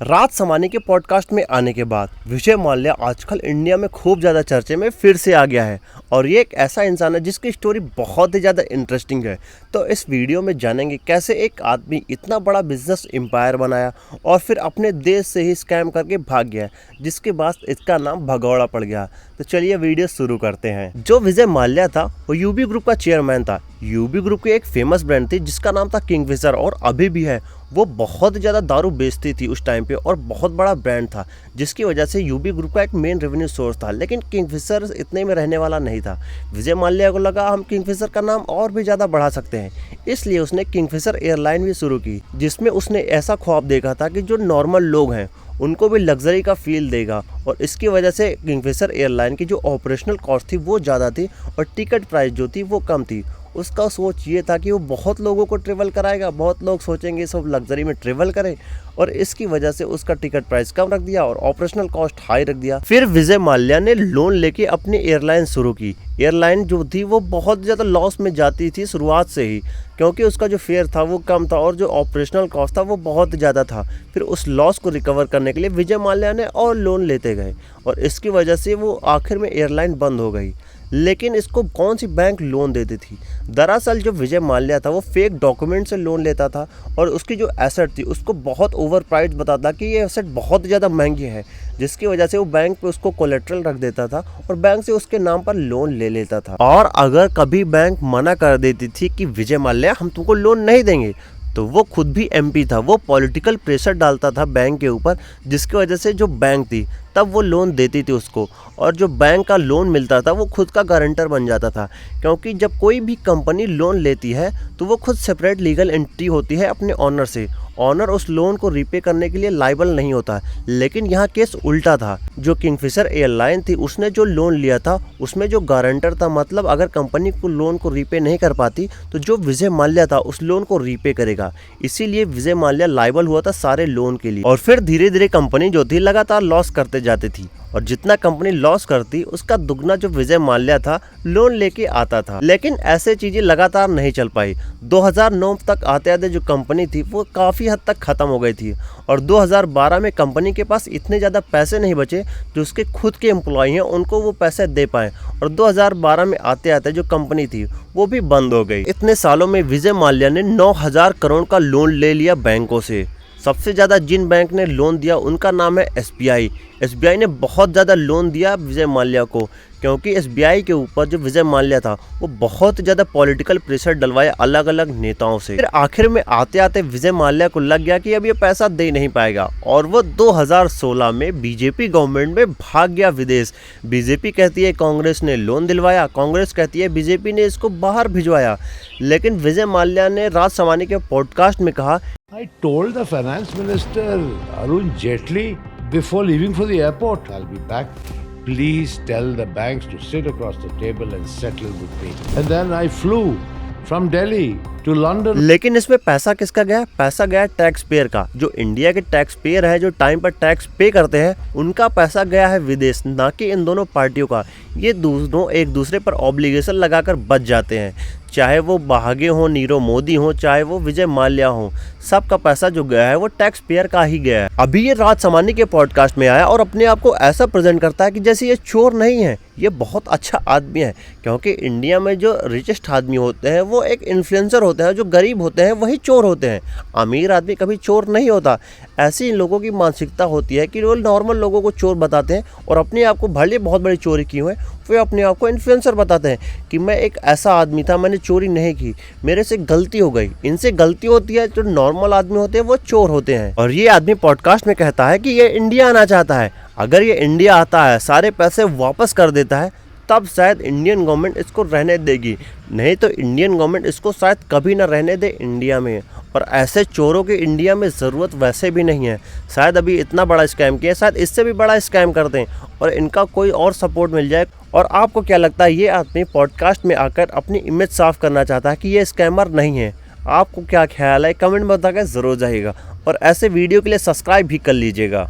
राज समानी के पॉडकास्ट में आने के बाद विजय माल्या आजकल इंडिया में खूब ज़्यादा चर्चे में फिर से आ गया है और ये एक ऐसा इंसान है जिसकी स्टोरी बहुत ही ज़्यादा इंटरेस्टिंग है। तो इस वीडियो में जानेंगे कैसे एक आदमी इतना बड़ा बिजनेस एम्पायर बनाया और फिर अपने देश से ही स्कैम करके भाग गया, जिसके बाद इसका नाम भगौड़ा पड़ गया। तो चलिए वीडियो शुरू करते हैं। जो विजय माल्या था वो यूबी ग्रुप का चेयरमैन था। यूबी ग्रुप की एक फेमस ब्रांड थी जिसका नाम था किंगफिशर और अभी भी है। वो बहुत ज़्यादा दारू बेचती थी उस टाइम पे और बहुत बड़ा ब्रांड था, जिसकी वजह से यूबी ग्रुप का एक मेन रेवेन्यू सोर्स था। लेकिन किंगफिशर इतने में रहने वाला नहीं था। विजय माल्या को लगा हम किंगफिशर का नाम और भी ज़्यादा बढ़ा सकते हैं, इसलिए उसने किंगफिशर एयरलाइन भी शुरू की, जिसमें उसने ऐसा ख्वाब देखा था कि जो नॉर्मल लोग हैं उनको भी लग्जरी का फील देगा। और इसकी वजह से किंगफिशर एयरलाइन की जो ऑपरेशनल कॉस्ट थी वो ज़्यादा थी और टिकट प्राइस जो थी वो कम थी। उसका सोच ये था कि वो बहुत लोगों को ट्रेवल कराएगा, बहुत लोग सोचेंगे सब लग्जरी में ट्रेवल करें, और इसकी वजह से उसका टिकट प्राइस कम रख दिया और ऑपरेशनल कॉस्ट हाई रख दिया। फिर विजय माल्या ने लोन लेके अपनी एयरलाइन शुरू की। एयरलाइन जो थी वो बहुत ज़्यादा लॉस में जाती थी शुरुआत से ही, क्योंकि उसका जो फेयर था वो कम था और जो ऑपरेशनल कॉस्ट था वो बहुत ज़्यादा था। फिर उस लॉस को रिकवर करने के लिए विजय माल्या ने और लोन लेते गए और इसकी वजह से वो आखिर में एयरलाइन बंद हो गई। लेकिन इसको कौन सी बैंक लोन देती थी? दरअसल जो विजय माल्या था वो फेक डॉक्यूमेंट से लोन लेता था और उसकी जो एसेट थी उसको बहुत ओवर प्राइस बताता कि ये एसेट बहुत ज़्यादा महंगी है, जिसकी वजह से वो बैंक पे उसको कोलेट्रल रख देता था और बैंक से उसके नाम पर लोन ले लेता था। और अगर कभी बैंक मना कर देती थी कि विजय माल्या हम तुमको लोन नहीं देंगे, तो वो खुद भी एमपी था, वो पॉलिटिकल प्रेशर डालता था बैंक के ऊपर, जिसकी वजह से जो बैंक थी तब वो लोन देती थी उसको, और जो बैंक का लोन मिलता था वो खुद का गारंटर बन जाता था। क्योंकि जब कोई भी कंपनी लोन लेती है तो वो खुद सेपरेट लीगल एंटिटी होती है अपने ऑनर से। ऑनर उस लोन को रीपे करने के लिए लायबल नहीं होता। लेकिन यहाँ केस उल्टा था। जो किंगफिशर एयरलाइन थी उसने जो लोन लिया था उसमें जो गारंटर था, मतलब अगर कंपनी को लोन को रीपे नहीं कर पाती तो जो विजय माल्या था उस लोन को रीपे करेगा। इसीलिए विजय माल्या लायबल हुआ था सारे लोन के लिए। और फिर धीरे धीरे कंपनी जो थी लगातार लॉस करते जाती थी और जितना कंपनी लॉस करती उसका दुगना जो विजय माल्या था लोन लेके आता था। लेकिन ऐसे चीजें लगातार नहीं चल पाई। 2009 तक आते आते जो कंपनी थी वो काफ़ी हद तक ख़त्म हो गई थी और 2012 में कंपनी के पास इतने ज़्यादा पैसे नहीं बचे जो उसके खुद के एम्प्लॉय हैं उनको वो पैसे दे पाएँ, और 2012 में आते आते जो कंपनी थी वो भी बंद हो गई। इतने सालों में विजय माल्या ने 9,000 करोड़ का लोन ले लिया बैंकों से। सबसे ज़्यादा जिन बैंक ने लोन दिया उनका नाम है एसबीआई। एसबीआई ने बहुत ज़्यादा लोन दिया विजय माल्या को, क्योंकि एसबीआई के ऊपर जो विजय माल्या था वो बहुत ज़्यादा पॉलिटिकल प्रेशर डलवाया अलग अलग नेताओं से। फिर आखिर में आते आते विजय माल्या को लग गया कि अब ये पैसा दे नहीं पाएगा और वो 2016 में बीजेपी गवर्नमेंट में भाग गया विदेश। बीजेपी कहती है कांग्रेस ने लोन दिलवाया, कांग्रेस कहती है बीजेपी ने इसको बाहर भिजवाया। लेकिन विजय माल्या ने राज समानी के पॉडकास्ट में कहा, I told the finance minister Arun Jaitley before leaving for the airport, I'll be back. Please tell the banks to sit across the table and settle with me. And then I flew from Delhi to London. लेकिन इसमें पैसा किसका गया? पैसा गया tax payer का। जो India के टैक्स पेयर है, जो टाइम पर टैक्स पे करते हैं, उनका पैसा गया है विदेश, ना कि इन दोनों पार्टियों का। ये दोनों एक दूसरे पर ऑब्लिगेशन लगाकर बच जाते हैं, चाहे वो भागे हों नीरव मोदी हो, चाहे वो विजय माल्या हो। सबका पैसा जो गया है वो टैक्स पेयर का ही गया है। अभी ये राज समानी के पॉडकास्ट में आया और अपने आप को ऐसा प्रेजेंट करता है कि जैसे ये चोर नहीं है, ये बहुत अच्छा आदमी है। क्योंकि इंडिया में जो रिचेस्ट आदमी होते हैं वो एक इन्फ्लुएंसर होते हैं, जो गरीब होते हैं वही चोर होते हैं। अमीर आदमी कभी चोर नहीं होता। ऐसी इन लोगों की मानसिकता होती है कि वो नॉर्मल लोगों को चोर बताते हैं और अपने आप को भले बहुत बड़ी चोरी की हुई है वे अपने आप को इन्फ्लुएंसर बताते हैं कि मैं एक ऐसा आदमी था, मैंने चोरी नहीं की, मेरे से गलती हो गई। इनसे गलती होती है, जो नॉर्मल आदमी होते हैं वो चोर होते हैं। और ये आदमी पॉडकास्ट में कहता है कि ये इंडिया आना चाहता है। अगर ये इंडिया आता है, सारे पैसे वापस कर देता है, तब शायद इंडियन गवर्नमेंट इसको रहने देगी, नहीं तो इंडियन गवर्नमेंट इसको शायद कभी ना रहने दे इंडिया में। और ऐसे चोरों की इंडिया में ज़रूरत वैसे भी नहीं है। शायद अभी इतना बड़ा स्कैम किया, शायद इससे भी बड़ा स्कैम कर दें और इनका कोई और सपोर्ट मिल जाए। और आपको क्या लगता है, ये आदमी पॉडकास्ट में आकर अपनी इमेज साफ करना चाहता है कि ये स्कैमर नहीं है? आपको क्या ख्याल है? कमेंट में बताकर ज़रूर जाइएगा और ऐसे वीडियो के लिए सब्सक्राइब भी कर लीजिएगा।